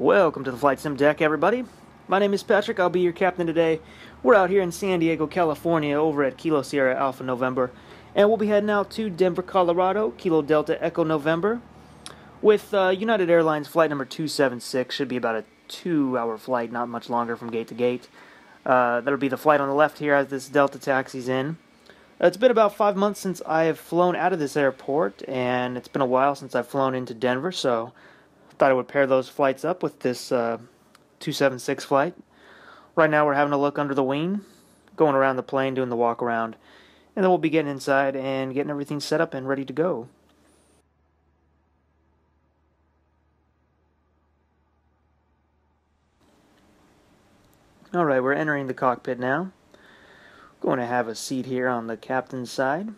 Welcome to the Flight Sim Deck, everybody. My name is Patrick. I'll be your captain today. We're out here in San Diego, California, over at Kilo Sierra Alpha November, and we'll be heading out to Denver, Colorado, Kilo Delta Echo November, with United Airlines flight number 276. Should be about a 2-hour flight, not much longer from gate to gate. That'll be the flight on the left here as this Delta taxis in. It's been about 5 months since I have flown out of this airport, and it's been a while since I've flown into Denver, so thought I would pair those flights up with this 276 flight. Right now we're having a look under the wing, going around the plane, doing the walk around, and then we'll be getting inside and getting everything set up and ready to go. Alright, we're entering the cockpit now. Going to have a seat here on the captain's side.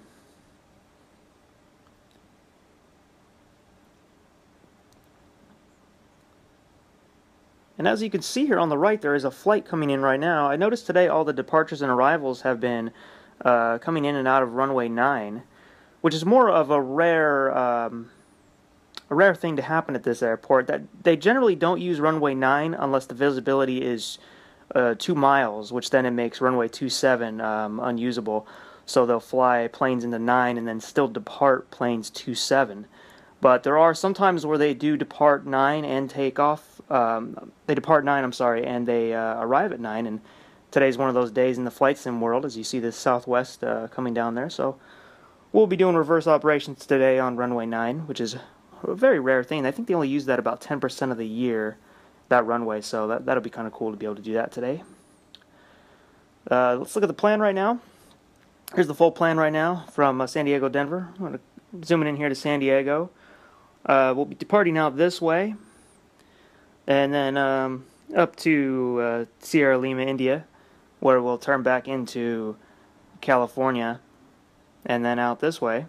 And as you can see here on the right, there is a flight coming in right now. I noticed today all the departures and arrivals have been coming in and out of runway 9, which is more of a rare thing to happen at this airport. That they generally don't use runway 9 unless the visibility is 2 miles, which then it makes runway 27 unusable. So they'll fly planes into 9 and then still depart planes 27. But there are some times where they do depart 9 and take off. They depart 9, I'm sorry, and they arrive at 9. And today's one of those days in the flight sim world, as you see this Southwest coming down there. So we'll be doing reverse operations today on runway 9, which is a very rare thing. I think they only use that about 10% of the year, that runway. So that'll be kind of cool to be able to do that today. Let's look at the plan right now. Here's the full plan right now from San Diego, Denver. I'm going to zoom in here to San Diego. We'll be departing out this way, and then up to Sierra Lima, India, where we'll turn back into California, and then out this way.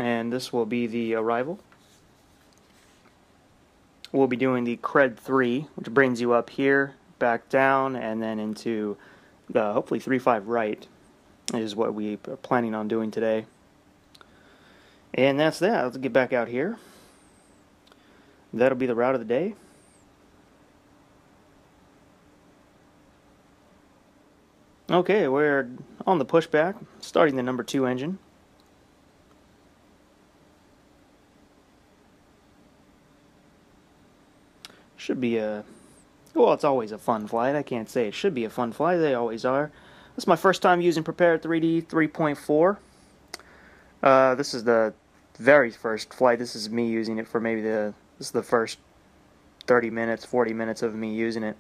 And this will be the arrival. We'll be doing the Cred 3, which brings you up here, back down, and then into the hopefully 35 right. Is what we are planning on doing today. And that's that. Let's get back out here. That'll be the route of the day. Okay, we're on the pushback, starting the number 2 engine. Should be well, it's always a fun flight. I can't say it should be a fun flight. They always are. This is my first time using Prepar3D 3.4. This is the very first flight. This is me using it for maybe this is the first 30 minutes, 40 minutes of me using it.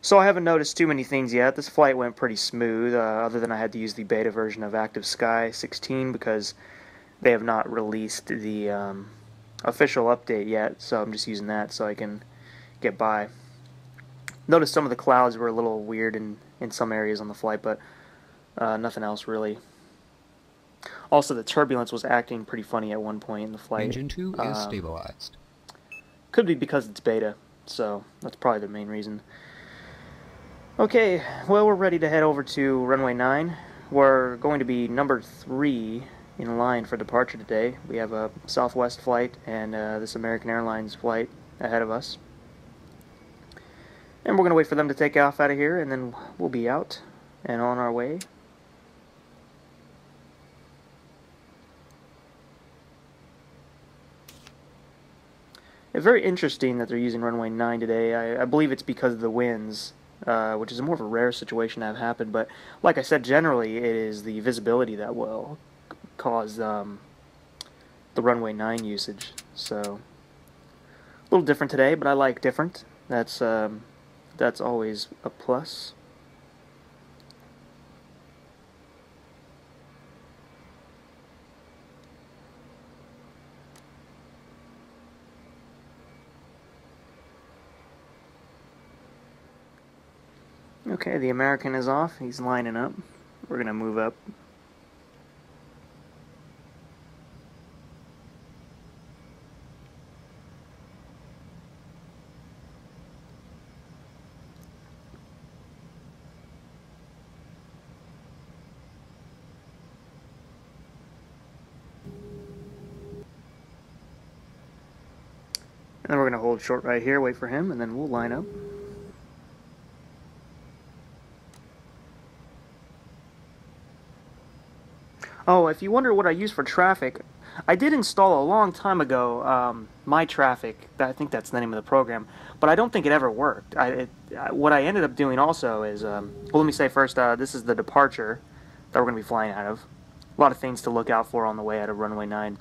So I haven't noticed too many things yet. This flight went pretty smooth, other than I had to use the beta version of Active Sky 16 because they have not released the official update yet, so I'm just using that so I can get by. Noticed some of the clouds were a little weird in some areas on the flight, but nothing else really. Also, the turbulence was acting pretty funny at one point in the flight. Engine 2 is stabilized. Could be because it's beta, so that's probably the main reason. Okay, well, we're ready to head over to runway 9. We're going to be number 3 in line for departure today. We have a Southwest flight and this American Airlines flight ahead of us. And we're going to wait for them to take off out of here, and then we'll be out and on our way. It's very interesting that they're using runway 9 today. I believe it's because of the winds, which is more of a rare situation to have happen. But like I said, generally it is the visibility that will cause the runway 9 usage. So a little different today, but I like different. That's always a plus. Okay, the American is off. He's lining up. We're going to move up. then we're going to hold short right here, wait for him, and then we'll line up. Oh, if you wonder what I use for traffic, I did install a long time ago My Traffic. I think that's the name of the program, but I don't think it ever worked. What I ended up doing also is, well, let me say first, this is the departure that we're going to be flying out of. A lot of things to look out for on the way out of runway 9.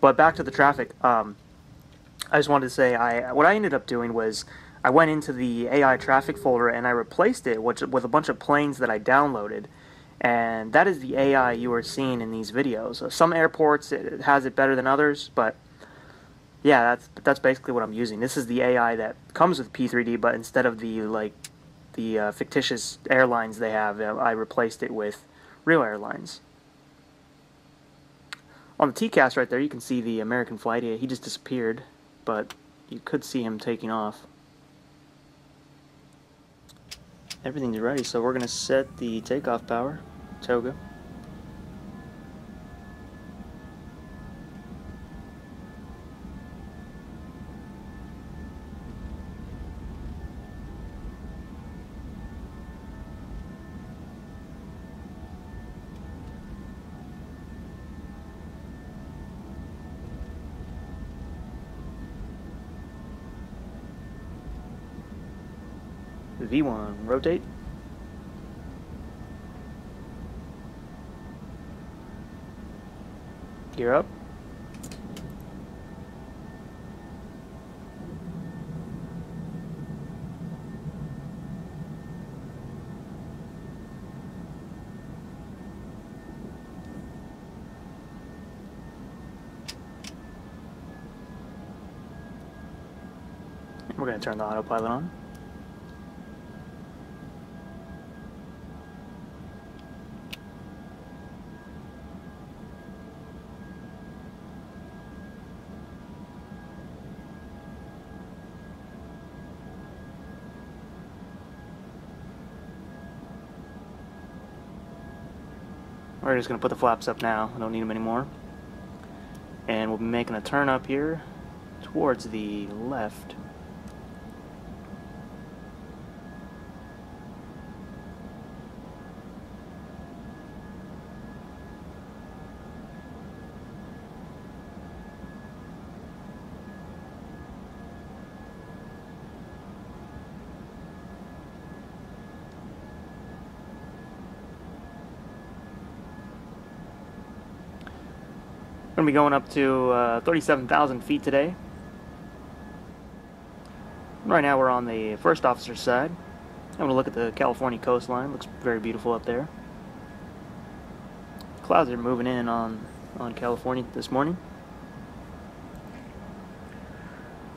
But back to the traffic, I just wanted to say, what I ended up doing was I went into the AI traffic folder and I replaced it with a bunch of planes that I downloaded. And that is the AI you are seeing in these videos. Some airports it has it better than others, but yeah, that's basically what I'm using. This is the AI that comes with P3D, but instead of the fictitious airlines they have, I replaced it with real airlines. On the TCAS right there, you can see the American flight. He just disappeared, but you could see him taking off. Everything's ready, so we're going to set the takeoff power. Toga. V1, rotate. Gear up. We're going to turn the autopilot on. We're just going to put the flaps up now. I don't need them anymore. And we'll be making a turn up here towards the left. We're going to be going up to 37,000 feet today. Right now we're on the first officer's side. I'm going to look at the California coastline. Looks very beautiful up there. Clouds are moving in on California this morning.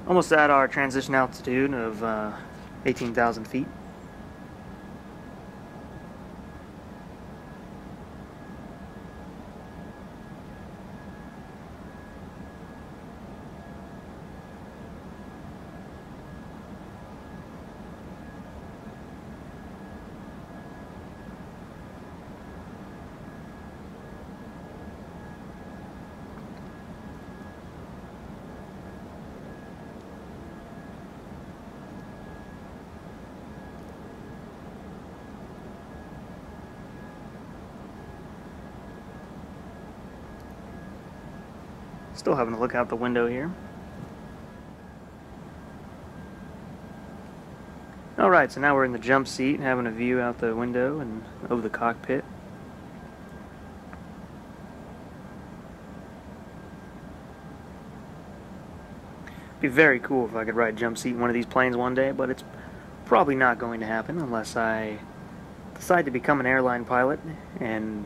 Almost at our transition altitude of 18,000 feet. Still having to look out the window here. Alright, so now we're in the jump seat and having a view out the window and over the cockpit. It'd be very cool if I could ride jump seat in one of these planes one day, but it's probably not going to happen unless I decide to become an airline pilot and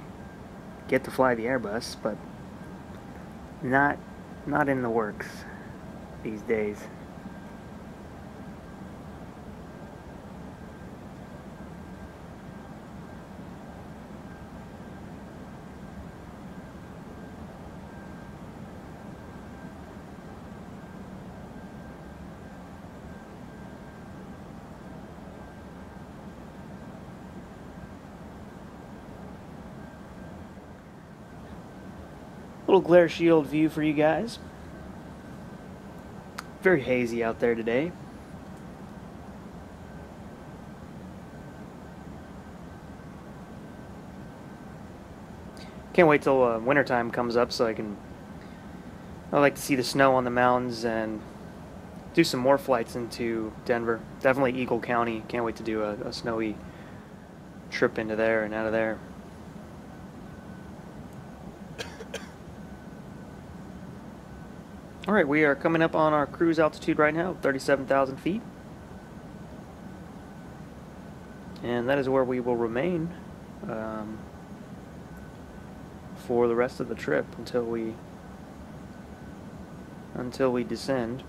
get to fly the Airbus, but not in the works these days. Little glare shield view for you guys. Very hazy out there today. Can't wait till wintertime comes up so I like to see the snow on the mountains and do some more flights into Denver. Definitely Eagle County. Can't wait to do a snowy trip into there and out of there. Alright, we are coming up on our cruise altitude right now, 37,000 feet. And that is where we will remain for the rest of the trip until we descend.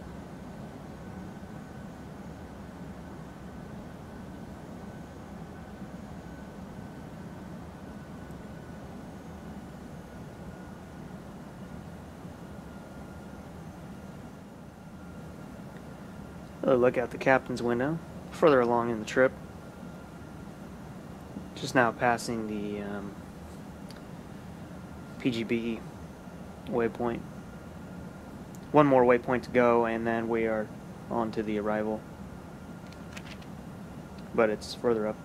Look out the captain's window, further along in the trip. Just now passing the PGB waypoint. One more waypoint to go, and then we are on to the arrival. But it's further up.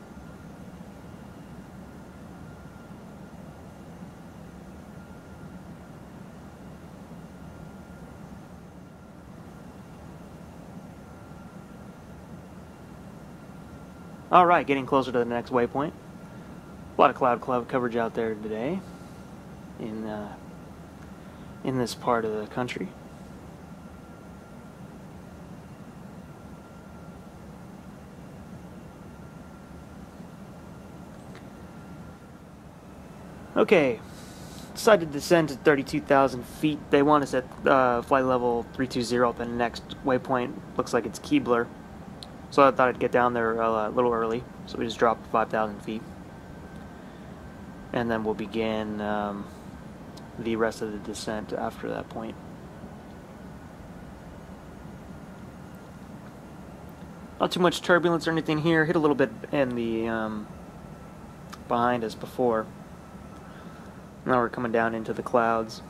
Alright, getting closer to the next waypoint. A lot of cloud coverage out there today in this part of the country. Okay, decided to descend to 32,000 feet. They want us at flight level 320 at the next waypoint. Looks like it's Keebler. So I thought I'd get down there a little early, so we just dropped 5,000 feet. And then we'll begin the rest of the descent after that point. Not too much turbulence or anything here. Hit a little bit in the behind us before. Now we're coming down into the clouds.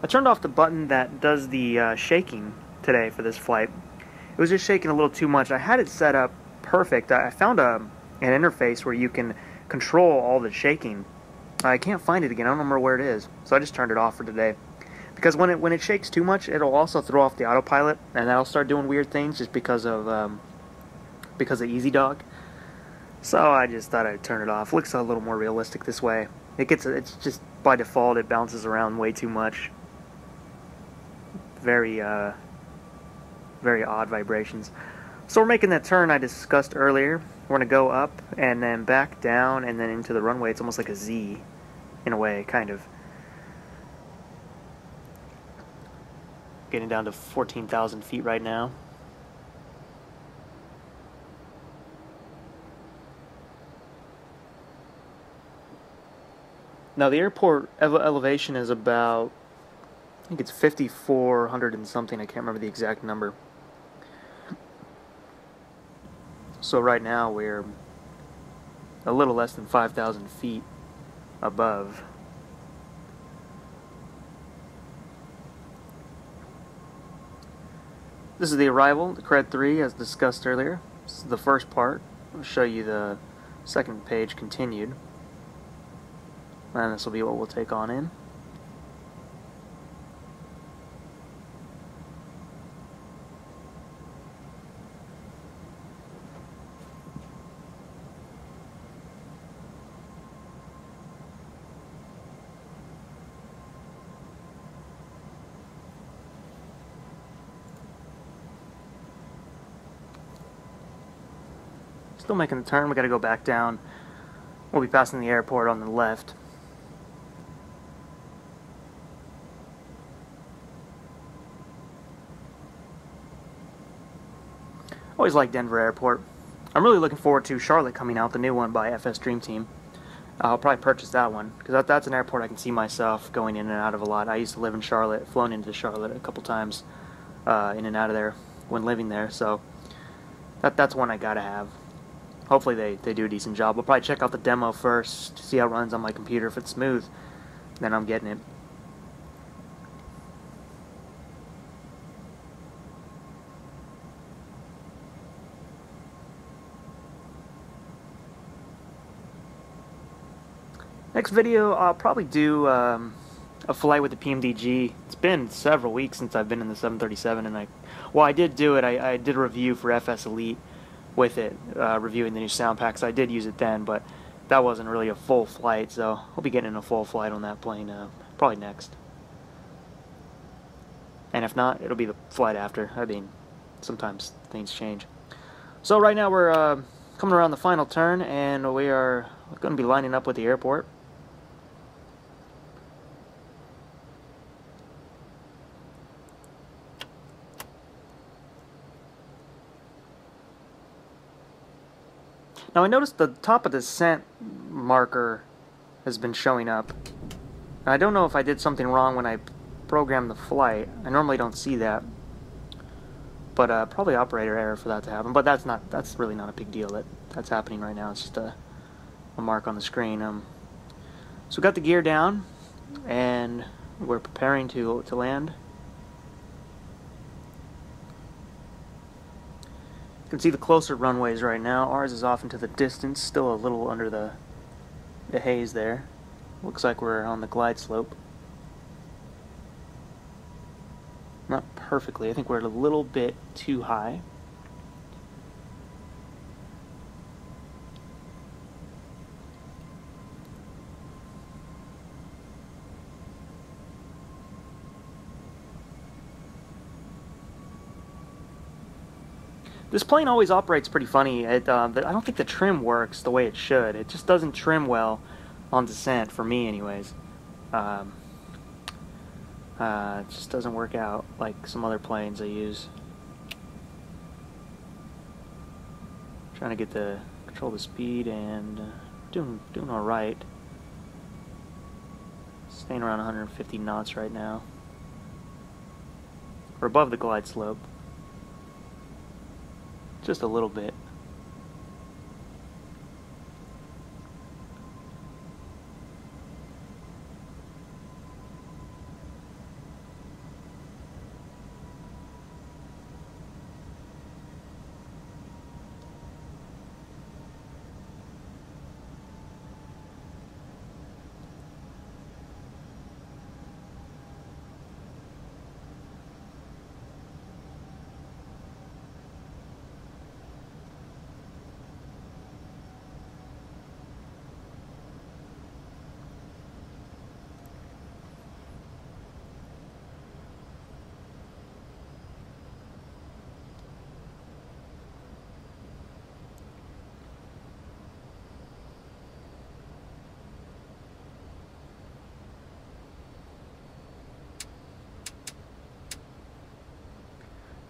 I turned off the button that does the shaking today for this flight. It was just shaking a little too much. I had it set up perfect. I found an interface where you can control all the shaking. I can't find it again. I don't remember where it is. So I just turned it off for today. Because when it shakes too much, it'll also throw off the autopilot, and that'll start doing weird things just because of EzDok. So I just thought I'd turn it off. It looks a little more realistic this way. It's just by default it bounces around way too much. Very odd vibrations. So we're making that turn I discussed earlier. We're going to go up and then back down and then into the runway. It's almost like a Z in a way, kind of. Getting down to 14,000 feet right now. Now the airport elevation is about, I think it's 5,400 and something. I can't remember the exact number. So right now we're a little less than 5,000 feet above. This is the arrival, the Cred 3 as discussed earlier. This is the first part. I'll show you the second page continued. And this will be what we'll take on in. Still making the turn. We got to go back down. We'll be passing the airport on the left. Always like Denver Airport. I'm really looking forward to Charlotte coming out, the new one by FS Dream Team. I'll probably purchase that one because that's an airport I can see myself going in and out of a lot. I used to live in Charlotte, flown into Charlotte a couple times in and out of there when living there, so that's one I gotta have. hopefully they do a decent job. We'll probably check out the demo first to see how it runs on my computer. If it's smooth, then I'm getting it. Next video, I'll probably do a flight with the PMDG. It's been several weeks since I've been in the 737, and I did do it. I did a review for FSElite with it, reviewing the new sound packs. I did use it then, but that wasn't really a full flight, so I'll be getting a full flight on that plane probably next. And if not, it'll be the flight after. I mean, sometimes things change. So right now we're coming around the final turn, and we are going to be lining up with the airport. Now I noticed the top of the descent marker has been showing up. I don't know if I did something wrong when I programmed the flight. I normally don't see that, but probably operator error for that to happen. But that's really not a big deal. That's happening right now. It's just a mark on the screen. So we got the gear down, and we're preparing to land. You can see the closer runways right now. Ours is off into the distance, still a little under the haze there. Looks like we're on the glide slope. Not perfectly. I think we're a little bit too high. This plane always operates pretty funny. I don't think the trim works the way it should. It just doesn't trim well on descent, for me anyways. It just doesn't work out like some other planes I use. Trying to control the speed, and doing all right. Staying around 150 knots right now. We're above the glide slope. Just a little bit.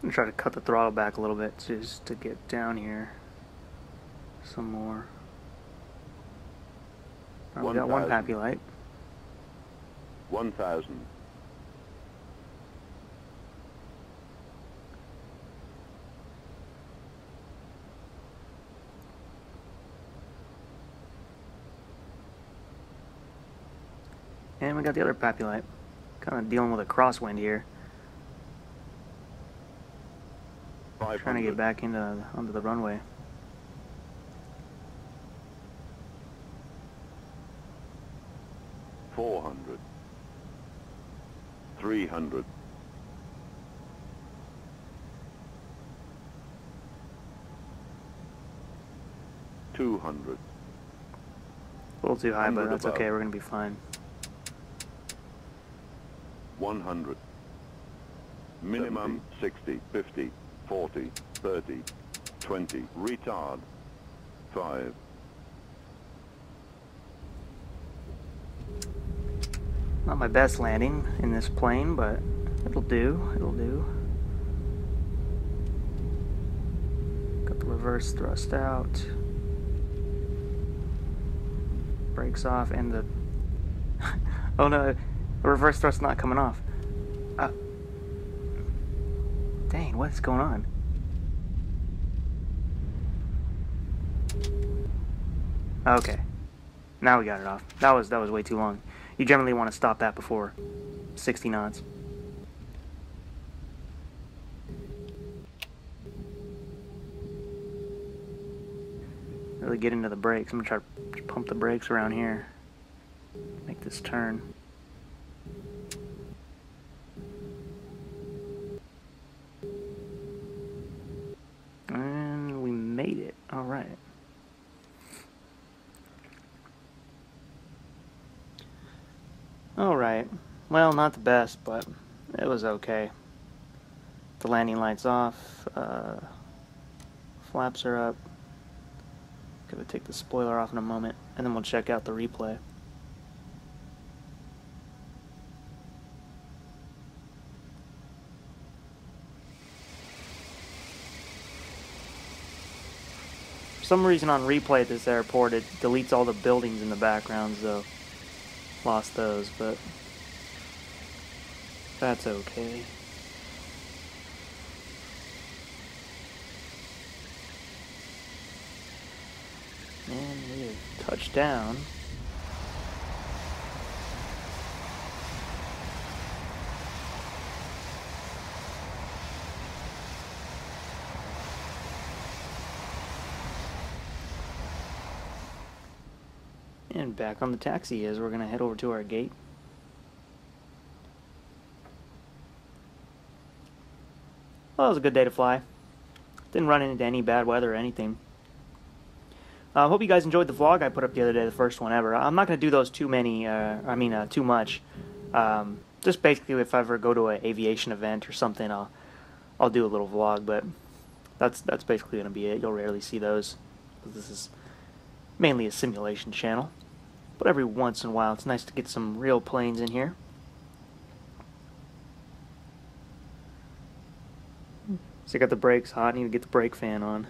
I'm gonna try to cut the throttle back a little bit just to get down here some more. We got one pappy light. 1,000. And we got the other pappy light. Kind of dealing with a crosswind here. Trying to get back onto the runway. 400. 300. 200. A little too high, but that's above. okay. We're gonna be fine. 100. Minimum 60, 50, 40, 30, 20. Retard. 5. Not my best landing in this plane, but it'll do. It'll do. Got the reverse thrust out. Brakes off, and the oh no, the reverse thrust not coming off. Dang, what's going on? Okay. Now we got it off. That was way too long. You generally want to stop that before 60 knots. Really get into the brakes. I'm gonna try to pump the brakes around here. Make this turn. And we made it. All right. All right. Well, not the best, but it was okay. The landing light's off. Flaps are up. Gonna take the spoiler off in a moment, and then we'll check out the replay. For some reason on replay at this airport it deletes all the buildings in the background, so lost those, but that's okay. And we have touched down. And back on the taxi as we're going to head over to our gate. Well, it was a good day to fly. Didn't run into any bad weather or anything. I hope you guys enjoyed the vlog I put up the other day, the first one ever. I'm not going to do those too much. Just basically if I ever go to an aviation event or something, I'll do a little vlog, but that's basically going to be it. You'll rarely see those, because this is mainly a simulation channel. But every once in a while, it's nice to get some real planes in here. So I got the brakes hot, I need to get the brake fan on.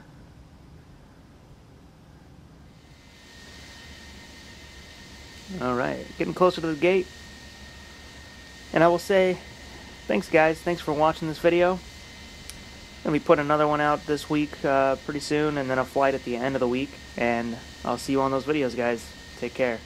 Alright, getting closer to the gate. And I will say, thanks guys, thanks for watching this video. And we put another one out this week pretty soon, and then a flight at the end of the week. And I'll see you on those videos, guys. Take care.